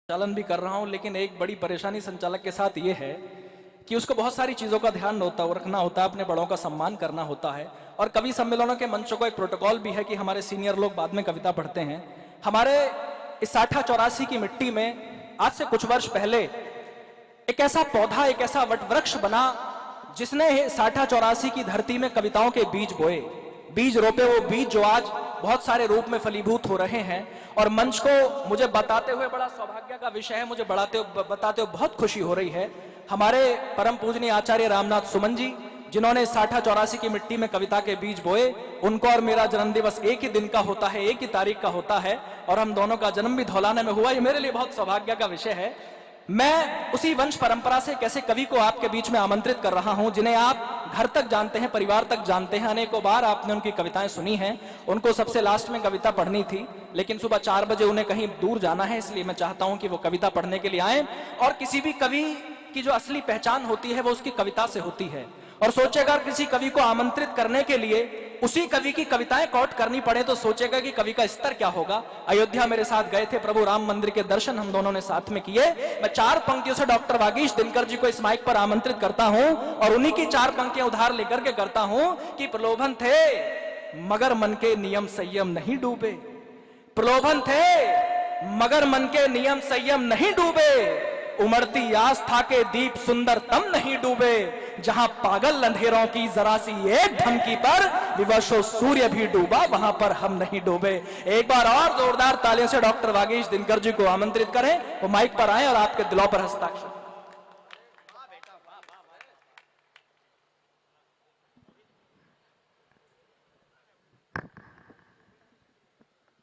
संचालन भी कर रहा हूं, लेकिन एक बड़ी परेशानी संचालक के साथ ये है कि उसको बहुत सारी चीजों का ध्यान रखना होता है, अपने बड़ों का सम्मान करना होता है। और कवि सम्मेलनों के मंचों को एक प्रोटोकॉल भी है कि हमारे सीनियर लोग बाद में कविता पढ़ते हैं। हमारे इस 84 की मिट्टी में आज से कुछ वर्ष पहले एक ऐसा पौधा, एक ऐसा वटवृक्ष बना जिसने 84 की धरती में कविताओं के बीज बोए, बीज रोपे। वो बीज जो आज बहुत सारे रूप में फलीभूत हो रहे हैं। और मंच को मुझे बताते हुए बड़ा सौभाग्य का विषय है, मुझे बताते हुए बहुत खुशी हो रही है। हमारे परम पूजनीय आचार्य रामनाथ सुमन जी, जिन्होंने 84 की मिट्टी में कविता के बीज बोए, उनको और मेरा जन्म दिवस एक ही दिन का होता है, एक ही तारीख का होता है, और हम दोनों का जन्म भी धौलाने में हुआ। ये मेरे लिए बहुत सौभाग्य का विषय है। मैं उसी वंश परंपरा से कैसे कवि को आपके बीच में आमंत्रित कर रहा हूं, जिन्हें आप घर तक जानते हैं, परिवार तक जानते हैं, अनेकों बार आपने उनकी कविताएं सुनी हैं। उनको सबसे लास्ट में कविता पढ़नी थी, लेकिन सुबह 4 बजे उन्हें कहीं दूर जाना है, इसलिए मैं चाहता हूं कि वो कविता पढ़ने के लिए आए। और किसी भी कवि की जो असली पहचान होती है वो उसकी कविता से होती है। और सोचेगा किसी कवि को आमंत्रित करने के लिए उसी कवि की कविताएं कोट करनी पड़े तो सोचेगा कि कवि का स्तर क्या होगा। अयोध्या मेरे साथ गए थे, प्रभु राम मंदिर के दर्शन हम दोनों ने साथ में किए। मैं 4 पंक्तियों से डॉक्टर वागीश दिनकर जी को इस माइक पर आमंत्रित करता हूं और उन्हीं की 4 पंक्तियां उधार लेकर के करता हूं कि प्रलोभन थे मगर मन के नियम संयम नहीं डूबे, प्रलोभन थे मगर मन के नियम संयम नहीं डूबे, उमड़ती आस्था के दीप सुंदर तम नहीं डूबे, जहां पागल अंधेरों की जरा सी एक धमकी पर विवशो सूर्य भी डूबा, वहां पर हम नहीं डूबे। एक बार और जोरदार तालियों से डॉक्टर वागीश दिनकर जी को आमंत्रित करें, वो माइक पर आए और आपके दिलों पर हस्ताक्षर।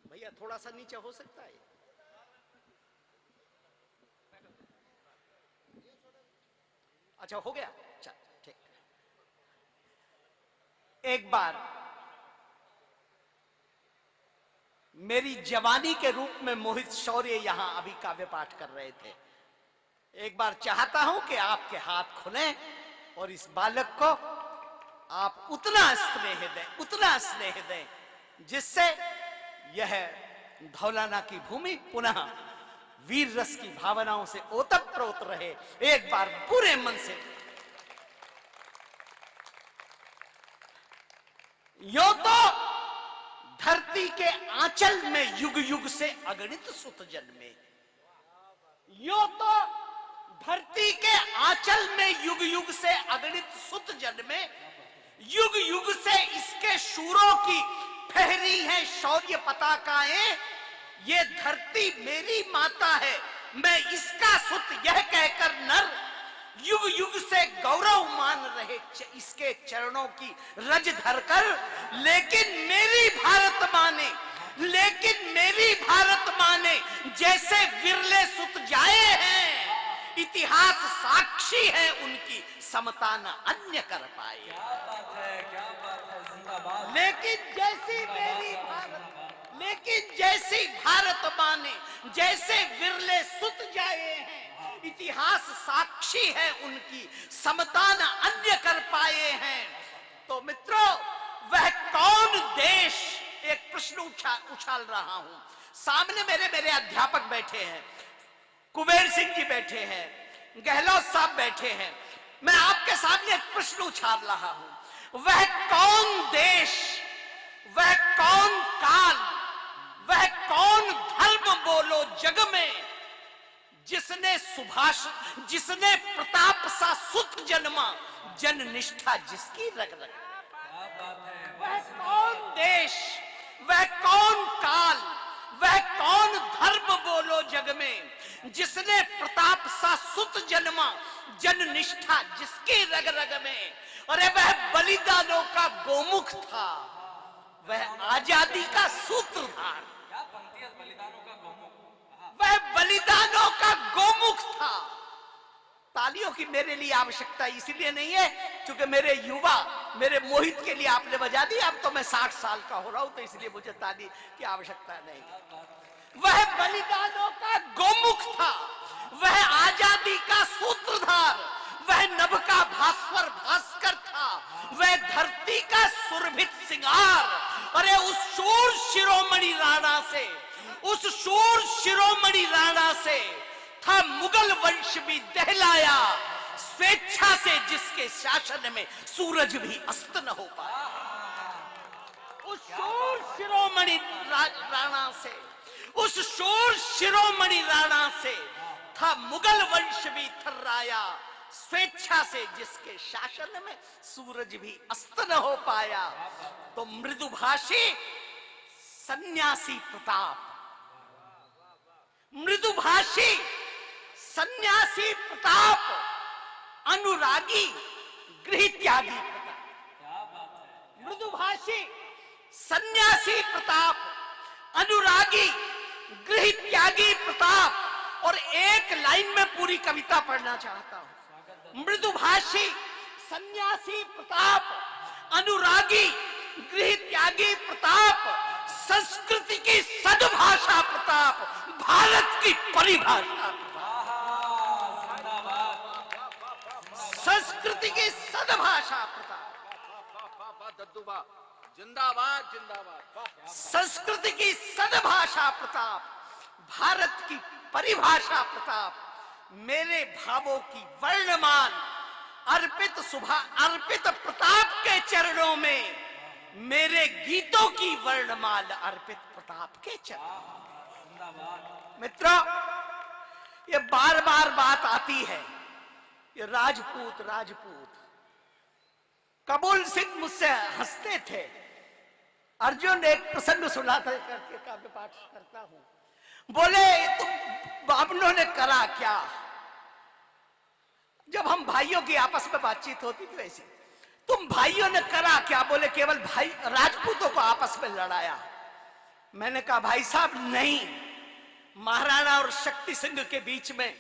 भैया थोड़ा सा नीचे हो सकता है? अच्छा हो गया, चल ठीक। एक बार मेरी जवानी के रूप में मोहित शौर्य यहां अभी काव्य पाठ कर रहे थे। एक बार चाहता हूं कि आपके हाथ खुले और इस बालक को आप उतना स्नेह दें जिससे यह धौलाना की भूमि पुनः वीर रस की भावनाओं से ओतप्रोत रहे। एक बार पूरे मन से यो तो धरती के आंचल में युग युग से अगणित सुत जन्मे, यो तो धरती के आंचल में युग युग से अगणित सुत जन्मे, युग युग से इसके शूरों की फहरी है शौर्य पताकाएं, ये धरती मेरी माता है मैं इसका सुत यह कहकर नर युग युग से गौरव मान रहे इसके चरणों की रज धरकर। लेकिन मेरी भारत माने जैसे विरले सुत जाए हैं, इतिहास साक्षी है उनकी समता न अन्य कर पाए। क्या बात है, जिंदाबाद। लेकिन जैसी भारत माने जैसे विरले सुत जाए हैं, इतिहास साक्षी है उनकी समता न अन्य कर पाए हैं। तो मित्रों, वह कौन देश, एक प्रश्न उछाल रहा हूं। सामने मेरे अध्यापक बैठे हैं, कुबेर सिंह जी बैठे हैं, गहलोत साहब बैठे हैं। मैं आपके सामने एक प्रश्न उछाल रहा हूं। वह कौन देश, वह कौन काल, वह कौन धर्म बोलो जग में जिसने प्रताप सा सुत जन्मा, जन निष्ठा जिसकी रग रग। वह कौन देश, वह कौन काल, वह कौन धर्म बोलो जग में जिसने प्रताप सा सुत जन्मा, जन निष्ठा जिसकी रग रग में। अरे वह बलिदानों का गोमुख था, वह आजादी का सूत्रधार, वह बलिदानों का गोमुख था। तालियों की मेरे लिए आवश्यकता इसलिए नहीं है क्योंकि मेरे युवा मेरे मोहित के लिए आपने बजा दी। अब तो मैं 60 साल का हो रहा हूं, तो इसलिए मुझे ताली की आवश्यकता नहीं। वह बलिदानों का गोमुख था, वह आजादी का सूत्रधार, वह नभ का भास्वर भास्कर था, वह धरती का सुरभित सिंगार। अरे उस शूर शिरोमणि राणा से, उस शूर शिरोमणि राणा से था मुगल वंश भी दहलाया, स्वेच्छा से जिसके शासन में सूरज भी अस्त न हो पाया। उस शूर शिरोमणि राणा से, उस शूर शिरोमणि राणा से था मुगल वंश भी थर्राया, स्वेच्छा से जिसके शासन में सूरज भी अस्त न हो पाया। तो मृदुभाषी सन्यासी प्रताप, मृदुभाषी सन्यासी प्रताप, अनुरागी गृह त्यागी प्रताप। मृदुभाषी सन्यासी प्रताप, अनुरागी गृह त्यागी प्रताप। और एक लाइन में पूरी कविता पढ़ना चाहता हूं। मृदुभाषी सन्यासी प्रताप, अनुरागी गृह त्यागी प्रताप, संस्कृति की सद्भाषा प्रताप, भारत की परिभाषा प्रताप, संस्कृति की सद्भाषा प्रताप, जिंदाबाद जिंदाबाद। संस्कृति की सद्भाषा प्रताप, भारत की परिभाषा प्रताप, मेरे भावों की वर्णमान अर्पित सुबह अर्पित प्रताप के चरणों में, मेरे गीतों की वर्णमाल अर्पित प्रताप के चरणों में। मित्रों, ये बार बार बात आती है, ये राजपूत राजपूत। कबूल सिंह मुझसे हंसते थे। अर्जुन एक प्रसंग सुनाता करके काव्य पाठ करता हूं। बोले तुम बामनों ने करा क्या? जब हम भाइयों की आपस में बातचीत होती थी वैसे, तुम भाइयों ने करा क्या? बोले केवल भाई राजपूतों को आपस में लड़ाया। मैंने कहा भाई साहब नहीं, महाराणा और शक्ति सिंह के बीच में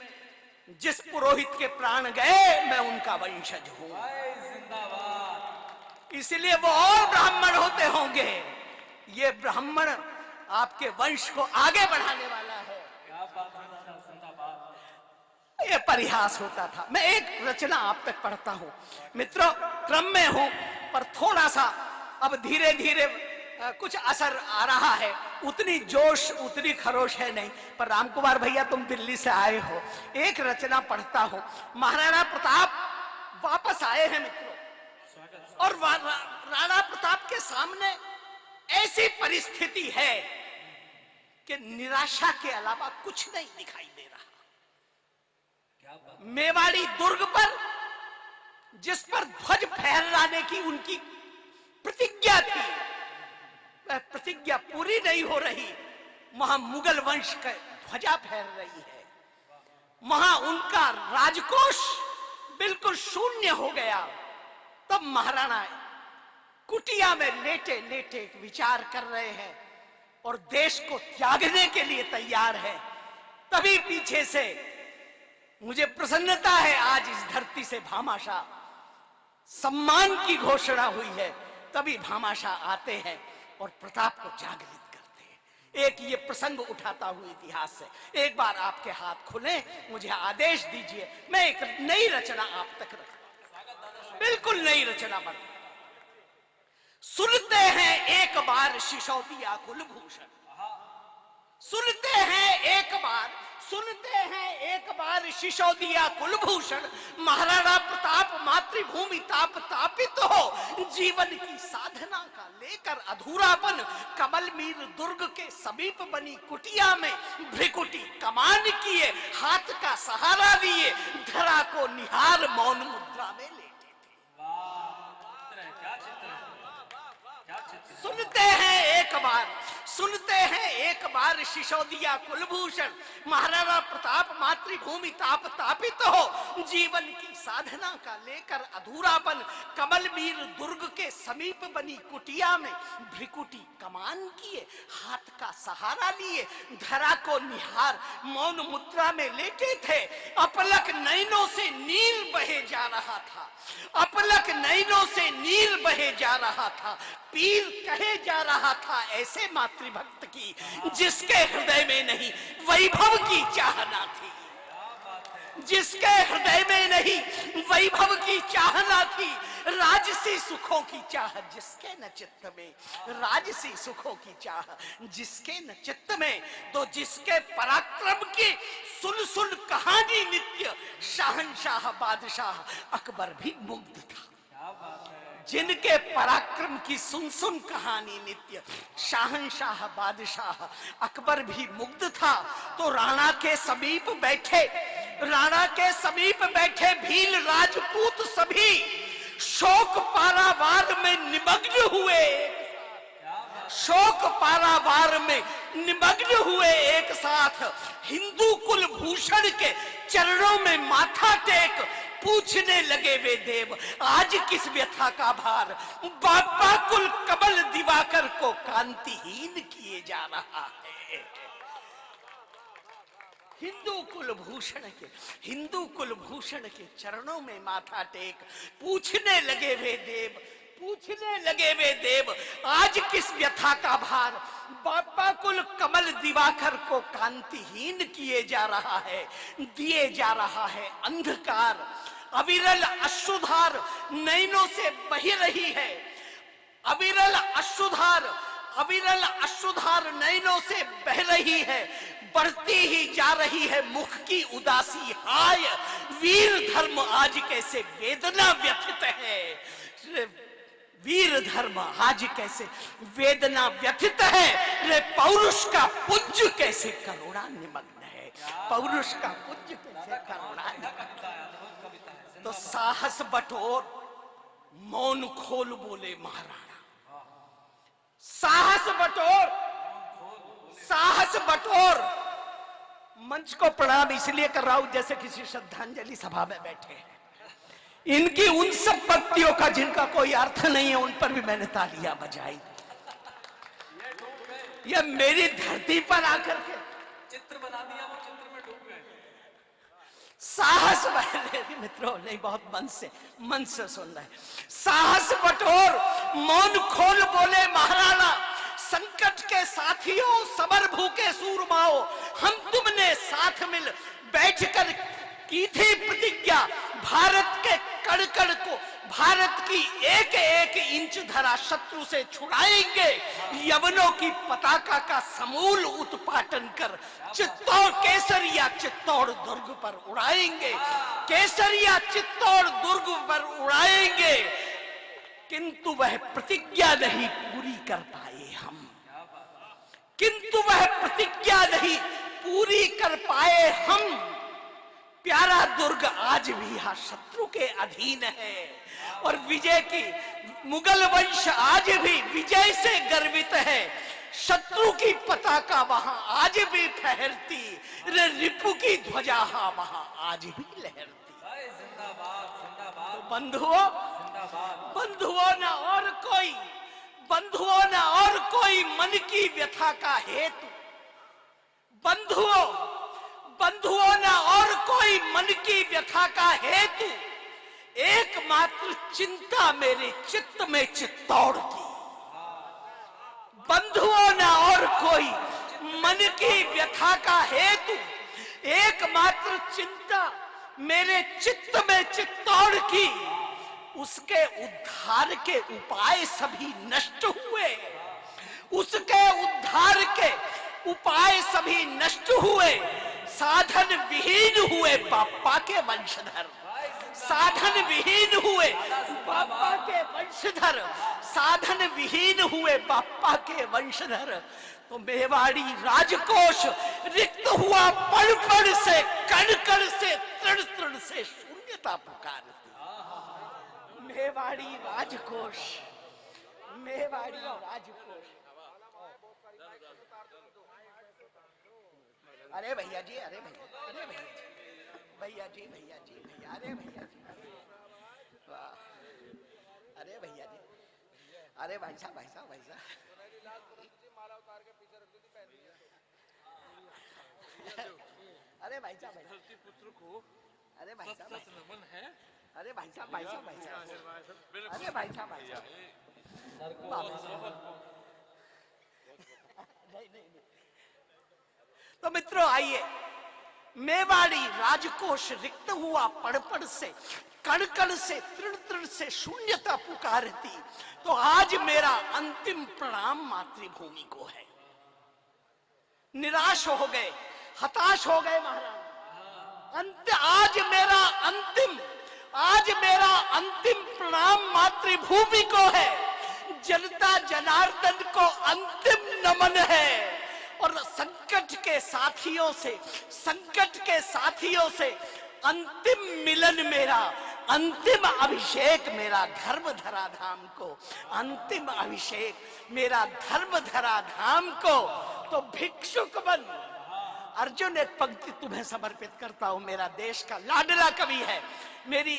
जिस पुरोहित के प्राण गए मैं उनका वंशज हूं, इसलिए वो और ब्राह्मण होते होंगे। ये ब्राह्मण आपके वंश को आगे बढ़ाने वाला है। ये परिहास होता था। मैं एक रचना आप तक पढ़ता हूं। मित्रों, क्रम में हूं पर थोड़ा सा अब धीरे धीरे कुछ असर आ रहा है। उतनी जोश उतनी खरोश है नहीं, पर रामकुमार भैया तुम दिल्ली से आए हो, एक रचना पढ़ता हूं। महाराणा प्रताप वापस आए हैं मित्रों, और राणा प्रताप के सामने ऐसी परिस्थिति है कि निराशा के अलावा कुछ नहीं दिखाई दे रहा। मेवाड़ी दुर्ग पर, जिस पर ध्वज फहराने की उनकी प्रतिज्ञा थी, वह प्रतिज्ञा पूरी नहीं हो रही। वहां मुगल वंश का ध्वजा फहर रही है। वहां उनका राजकोष बिल्कुल शून्य हो गया। तब महाराणा कुटिया में लेटे लेटे विचार कर रहे हैं और देश को त्यागने के लिए तैयार है। तभी पीछे से मुझे प्रसन्नता है, आज इस धरती से भामाशाह सम्मान की घोषणा हुई है। तभी भामाशाह आते हैं और प्रताप को जागृत करते हैं। एक ये प्रसंग उठाता हुआ इतिहास से एक बार आपके हाथ खुले, मुझे आदेश दीजिए, मैं एक नई रचना आप तक रखता, बिल्कुल नई रचना बन। सुनते हैं एक बार सिसोदिया कुलभूषण, सुनते हैं एक बार, सुनते हैं एक बार सिसोदिया कुलभूषण, महाराणा प्रताप मातृभूमि ताप तापित हो, जीवन की साधना का लेकर अधूरापन, कमलमीर दुर्ग के समीप बनी कुटिया में भ्रिकुटी कमान किए, हाथ का सहारा लिए, धरा को निहार मौन मुद्रा में लेटे थे। सुनते हैं एक बार, सुनते हैं एक बार सिसोदिया कुलभूषण, महाराणा प्रताप मातृभूमि ताप तापित हो, जीवन की साधना का लेकर अधूरापन कमलमीर दुर्ग के समीप बनी कुटिया में भ्रिकुटी कमान किए, हाथ का सहारा लिए, धरा को निहार मौन मुद्रा में लेटे थे। अपलक नैनों से नील बहे जा रहा था, अपलक नैनों से नील बहे जा रहा था, पीर कहे जा रहा था ऐसे मातृभक्त की जिसके हृदय में नहीं वैभव की चाहना थी, जिसके हृदय में नहीं वैभव की चाहना थी, राजसी सुखों की चाह जिसके न चित्त में, राजसी सुखों की चाह जिसके न चित्त में, तो जिसके पराक्रम की सुन सुन कहानी नित्य शाहनशाह बादशाह अकबर भी मुग्ध था। जिनके पराक्रम की सुन सुन कहानी नित्य शाहनशाह बादशाह अकबर भी मुग्ध था। तो राणा के समीप बैठे, राणा के समीप बैठे भील राजपूत सभी शोक पारावार में निमग्न हुए, शोक पारावार में निमग्न हुए एक साथ। हिंदू कुल भूषण के चरणों में माथा टेक पूछने लगे वे देव, आज किस व्यथा का भार बापा कुल कमल दिवाकर को कांतिहीन किए जा रहा है। हिंदू कुल भूषण के चरणों में माथा टेक पूछने लगे वे देव, पूछने लगे वे देव, आज किस व्यथा का भार बापा कुल कमल दिवाकर को कांतिहीन किए जा रहा है, दिए जा रहा है अंधकार। अविरल अश्रुधार नैनों से बह रही है, अविरल अश्रुधार नैनों से बह रही है, बढ़ती ही जा रही है मुख की उदासी। हाय वीर धर्म आज कैसे वेदना व्यथित है, वीर धर्म आज कैसे वेदना व्यथित है, रे पौरुष का पुंज कैसे करुणा निमग्न है, पौरुष का पुंज कैसे करुणा निमग्न है। तो साहस बटोर मौन खोल बोले महाराणा, साहस बटोर, साहस बटोर। मंच को प्रणाम इसलिए कर रहा हूं जैसे किसी श्रद्धांजलि सभा में बैठे हैं। इनकी उन सब पंक्तियों का जिनका कोई अर्थ नहीं है उन पर भी मैंने तालियां बजाई। यह मेरी धरती पर आकर के चित्र बना दिया, वो चित्र में डूब गए। साहस मित्रों नहीं, बहुत मन से सुन रहे। साहस बटोर मौन खोल बोले महाराणा, संकट के साथियों समर भूखे सूरमाओ, हम तुमने साथ मिल बैठकर की थी प्रतिज्ञा, भारत के कण कण को, भारत की एक एक इंच धरा शत्रु से छुड़ाएंगे, यवनों की पताका का समूल उत्पाटन कर चित्तौड़ केसरिया चित्तौड़ दुर्ग पर उड़ाएंगे, केसरिया चित्तौड़ दुर्ग पर उड़ाएंगे। किंतु वह प्रतिज्ञा नहीं पूरी कर पाए हम, किंतु वह प्रतिज्ञा नहीं पूरी कर पाए हम। प्यारा दुर्ग आज भी यहाँ शत्रु के अधीन है और विजय की, मुगल वंश आज भी विजय से गर्वित है। शत्रु की पताका वहां आज भी फहरती, रे रिपु की ध्वजा वहां आज भी लहरती। तो बंधुओं न और कोई, बंधुओं न और कोई मन की व्यथा का हेतु, बंधुओं न और कोई मन की व्यथा का हेतु, एकमात्र चिंता मेरे चित्त में चित्तौड़ की। बंधुओं न और कोई मन की व्यथा का हेतु, एकमात्र चिंता मेरे चित्त में चित्तौड़ की। उसके उद्धार के उपाय सभी नष्ट हुए, उसके उद्धार के उपाय सभी नष्ट हुए। साधन विहीन हुए बापा के वंशधर, साधन विहीन हुए बापा के वंशधर, साधन विहीन हुए बापा के वंशधर। तो मेवाड़ी राजकोष रिक्त हुआ पड़ पड़ से, कण कण से, तृण तृण से शून्यता पुकारती। मेवाड़ी राजकोष, मेवाड़ी राजकोष। अरे भैया जी, अरे भैया, अरे भैया, भैया जी, भैया जी, भैया, अरे भैया जी, वाह, अरे भैया जी, अरे भाई साहब, भाई साहब, भाई साहब, अरे भाई साहब, धरती पुत्र को अरे भाई साहब, सत नमन है। अरे भाई साहब, भाई साहब, भाई साहब, अरे भाई साहब, भाई साहब, नहीं नहीं नहीं। तो मित्रों आइए, मेवाड़ी राजकोष रिक्त हुआ पड़ पड़ से, कण कण से, तृण तृण से शून्यता पुकारती, तो आज मेरा अंतिम प्रणाम मातृभूमि को है। निराश हो गए, हताश हो गए महाराज, आज मेरा अंतिम प्रणाम मातृभूमि को है, जनता जनार्दन को अंतिम नमन है। और संकट के साथियों से अंतिम मिलन मेरा, अंतिम अभिषेक मेरा धर्मधरा धाम को, अंतिम अभिषेक मेरा धर्मधरा धाम को। तो भिक्षुक बन, अर्जुन एक पंक्ति तुम्हें समर्पित करता हूं। मेरा देश का लाडला कवि है, मेरी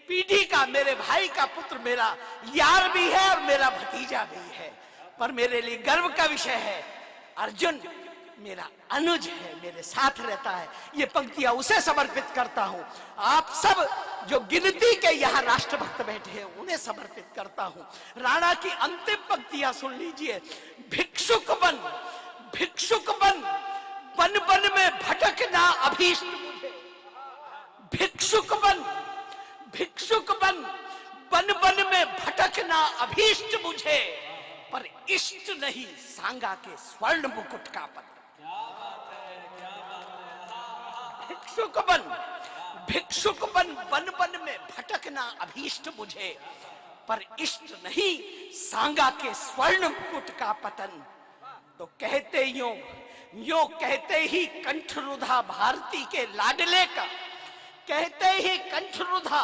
पीढ़ी का, मेरे भाई का पुत्र, मेरा यार भी है और मेरा भतीजा भी है, पर मेरे लिए गर्व का विषय है, अर्जुन मेरा अनुज है, मेरे साथ रहता है। ये पंक्तियां उसे समर्पित करता हूं। आप सब जो गिनती के यहाँ राष्ट्रभक्त बैठे हैं उन्हें समर्पित करता हूं। राणा की अंतिम पंक्तियां सुन लीजिए। भिक्षुक बन, भिक्षुक बन, बन बन में भटकना अभीष्ट मुझे। भिक्षुक बन, भिक्षुक बन, बन बन में भटकना अभीष्ट मुझे, पर इष्ट नहीं सांगा के स्वर्ण मुकुट का पत्र। भिक्षुक बन, भिक्षुक बन, बन बन में भटकना अभीष्ट मुझे, पर इष्ट नहीं सांगा के स्वर्ण मुकुट का पतन। तो कहते यूं कहते ही कंठरुधा भारती के लाडले का, कहते ही कंठरुधा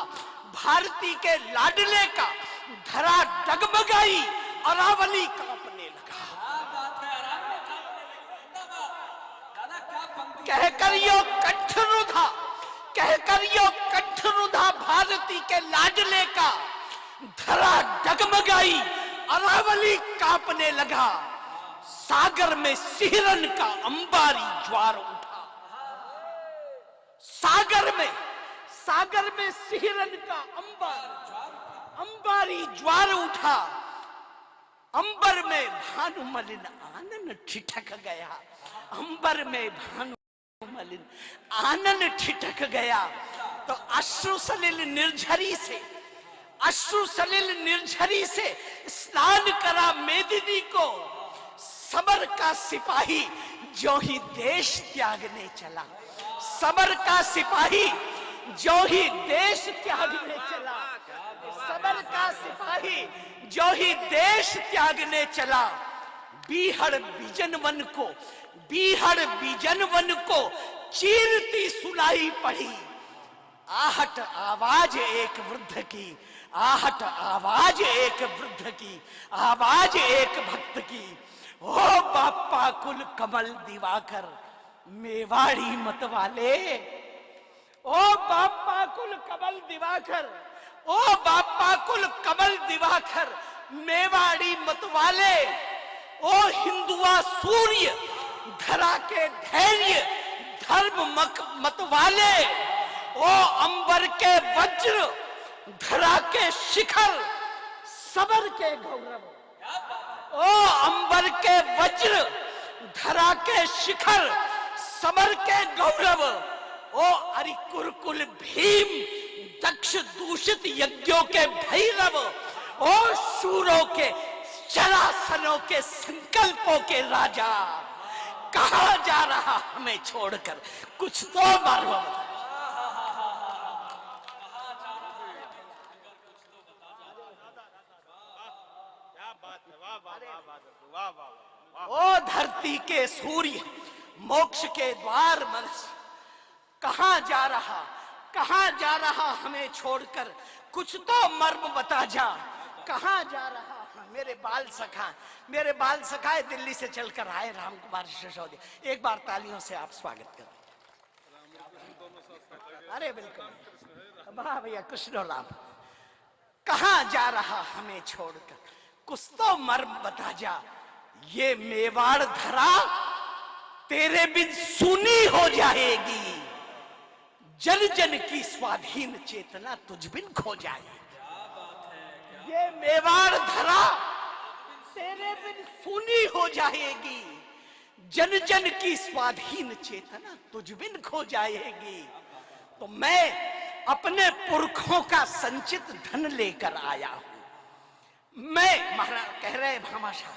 भारती के लाडले का, धरा डगमगाई अरावली कांपने लगा। कहकर यो कंठरुधा भारती के लाडले का, धरा डगमगाई अरावली कांपने लगा। सागर में सिहरन का अंबारी ज्वार उठा, सागर में सिहरन का अंबारी ज्वार उठा। अंबर में भानुमलिन आनन ठिठक गया, अंबर में भानुमलिन आनन ठिठक गया। तो अश्रु सलिल निर्झरी से स्नान करा मेदिनी को, समर का सिपाही जो ही देश त्यागने चला, समर का सिपाही जो ही देश त्यागने चला, समर का सिपाही जो ही देश त्यागने चला। बीहड़ बीजन वन को चीरती सुनाई पड़ी। आहट आवाज एक वृद्ध की, आहट आवाज एक वृद्ध की, आवाज एक भक्त की। ओ बापा कुल कमल दिवाकर मेवाड़ी मतवाले, ओ बापा कुल कमल दिवाकर, ओ बापा कुल कमल दिवाकर मेवाड़ी मतवाले। ओ हिंदुआ सूर्य धरा के धैर्य धर्म मतवाले। ओ अंबर के वज्र धरा के शिखर सबर के गौरव। ओ अंबर के वज्र धरा के शिखर समर के गौरव। ओ अरिकुरकुल भीम दक्ष दूषित यज्ञों के भैरव। ओ शूरों के चरासनों के संकल्पों के राजा, कहां जा रहा हमें छोड़कर, कुछ तो मालूम बता। ओ धरती के सूर्य मोक्ष के द्वार मनस, कहां जा रहा हमें छोड़कर, कुछ तो मर्म बता जा, कहां जा रहा। मेरे बाल सखा दिल्ली से चलकर आए राम कुमार सिसोदिया। एक बार तालियों से आप स्वागत करें। अरे बिल्कुल, वाह भैया कृष्ण राम। कहां जा रहा हमें छोड़कर, कुछ तो मर्म बता जा। ये मेवाड़ धरा तेरे बिन सूनी हो जाएगी, जन जन की स्वाधीन चेतना तुझ बिन खो जाएगी। ये मेवाड़ धरा तेरे बिन सूनी हो जाएगी, जन जन की स्वाधीन चेतना तुझ बिन खो जाएगी। तो मैं अपने पुरखों का संचित धन लेकर आया हूं। मैं महाराज कह रहे भामाशाह,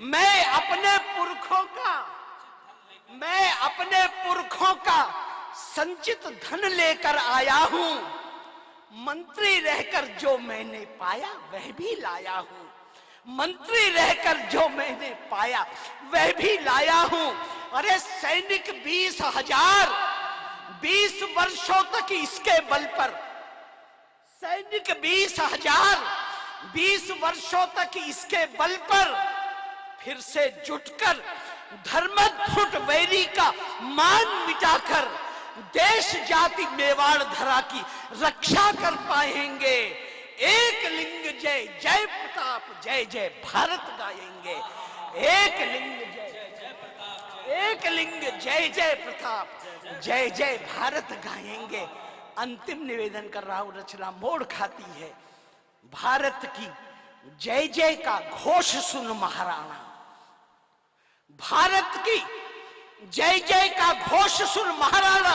मैं अपने पुरखों का संचित धन लेकर आया हूं। मंत्री रहकर जो मैंने पाया वह भी लाया हूं। मंत्री रहकर जो मैंने पाया वह भी लाया हूं। अरे सैनिक 20,000 20 वर्षों तक इसके बल पर, सैनिक 20,000 20 वर्षों तक इसके बल पर फिर से जुटकर धर्मध्रुट वैरी का मान मिटाकर देश जाति मेवाड़ धरा की रक्षा कर पाएंगे। एक लिंग जय जय प्रताप, जय जय भारत गाएंगे। एक लिंग जय जय प्रताप, जय जय भारत गाएंगे। अंतिम निवेदन कर रहा हूं, रचना मोड़ खाती है। भारत की जय जय का घोष सुन महाराणा, भारत की जय जय का घोष सुन महाराणा।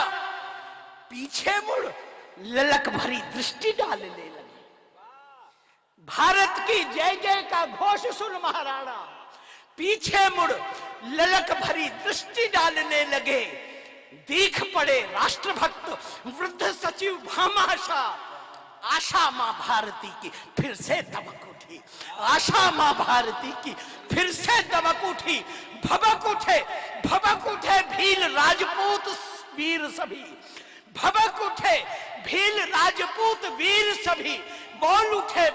पीछे मुड़ ललक भरी दृष्टि डालने लगे। भारत की जय जय का घोष सुन महाराणा, पीछे मुड़ ललक भरी दृष्टि डालने लगे। दीख पड़े राष्ट्रभक्त वृद्ध सचिव भामाशाह। आशा मां भारती की फिर से दमक उठी, आशा मां भारती की फिर से दमक उठी। भबक उठे भील राजपूत वीर सभी, भबक उठे भील राजपूत वीर सभी। बोल उठे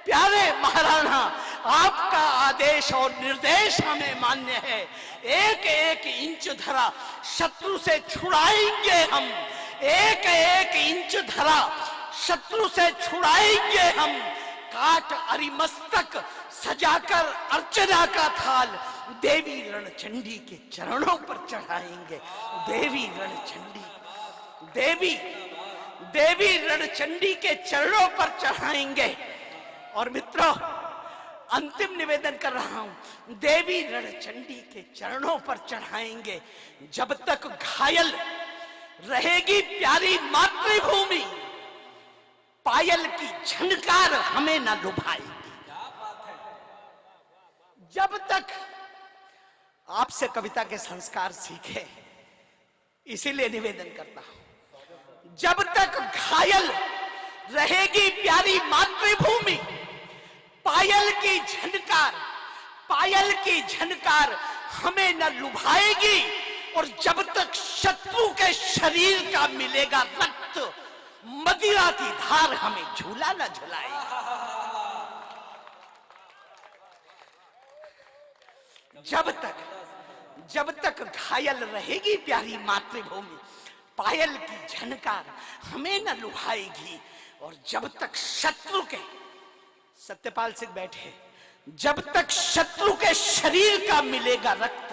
प्यारे महाराणा, आपका आदेश और निर्देश हमें मान्य है। एक एक इंच धरा शत्रु से छुड़ाएंगे हम, एक एक इंच धरा शत्रु से छुड़ाएंगे हम। काट अरिमस्तक सजाकर अर्चना का थाल देवी रणचंडी के चरणों पर चढ़ाएंगे। देवी रणचंडी के चरणों पर चढ़ाएंगे। और मित्रों, अंतिम निवेदन कर रहा हूं, देवी रणचंडी के चरणों पर चढ़ाएंगे। जब तक घायल रहेगी प्यारी मातृभूमि, पायल की झनकार हमें न लुभाएगी। जब तक आपसे कविता के संस्कार सीखे, इसीलिए निवेदन करता हूं, जब तक घायल रहेगी प्यारी मातृभूमि, पायल की झनकार हमें न लुभाएगी। और जब तक शत्रु के शरीर का मिलेगा रक्त, मदिरा की धार हमें झूला न झुलाएगी। जब तक घायल रहेगी प्यारी मातृभूमि, पायल की झनकार हमें न लुभाएगी। और जब तक शत्रु के, सत्यपाल सिंह बैठे, जब तक शत्रु के शरीर का मिलेगा रक्त,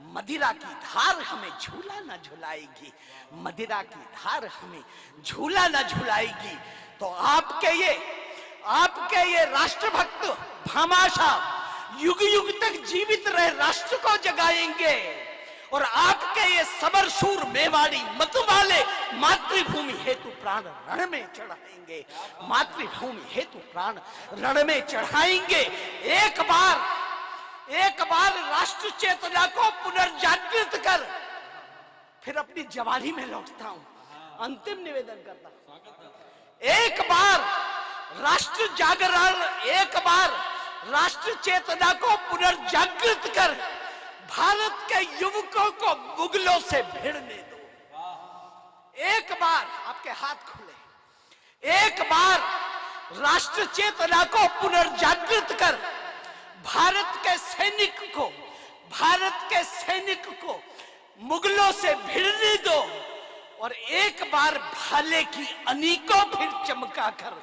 मदिरा की धार हमें झूला न झुलाएगी। मदिरा की धार हमें झूला न झुलाएगी। तो आपके ये राष्ट्रभक्त भामाशाह युग युग तक जीवित रहे राष्ट्र को जगाएंगे। और आपके ये समरशूर मेवाड़ी मतवाले मातृभूमि हेतु प्राण रण में चढ़ाएंगे। मातृभूमि हेतु प्राण रण में चढ़ाएंगे। एक बार राष्ट्र चेतना को पुनर्जागृत कर फिर अपनी जवानी में लौटता हूं। अंतिम निवेदन करता हूं, एक बार राष्ट्र जागरण, एक बार राष्ट्र चेतना को पुनर्जागृत कर भारत के युवकों को मुगलों से भिड़ने दो। एक बार आपके हाथ खुले, एक बार राष्ट्र चेतना को पुनर्जागृत कर भारत के सैनिक को मुगलों से भिड़ने दो। और एक बार भाले की अनीकों फिर चमका कर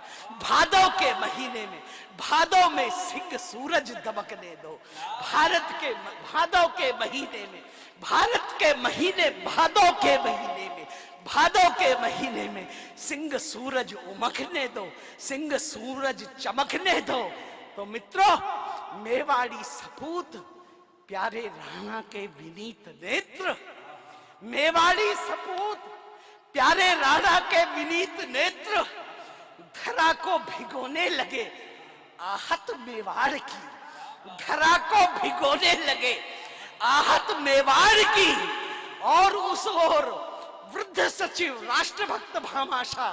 भादों के महीने में, भादों में सिंह सूरज दमकने दो। भारत के भादों के महीने में, भारत के महीने भादों के महीने में, भादों के महीने में सिंह सूरज उमकने दो, सिंह सूरज चमकने दो। तो मित्रों, मेवाड़ी सपूत प्यारे राणा के विनीत नेत्र, मेवाड़ी सपूत प्यारे राणा के विनीत नेत्र धरा को भिगोने लगे आहत मेवाड़ की, धरा को भिगोने लगे आहत मेवाड़ की। और उस ओर वृद्ध सचिव राष्ट्रभक्त भामाशाह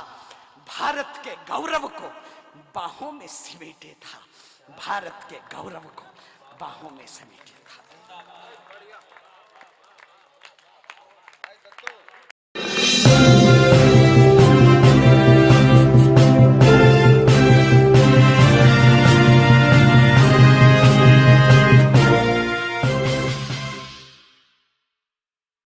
भारत के गौरव को बाहों में समेटे था, भारत के गौरव को बाहों में समेटे।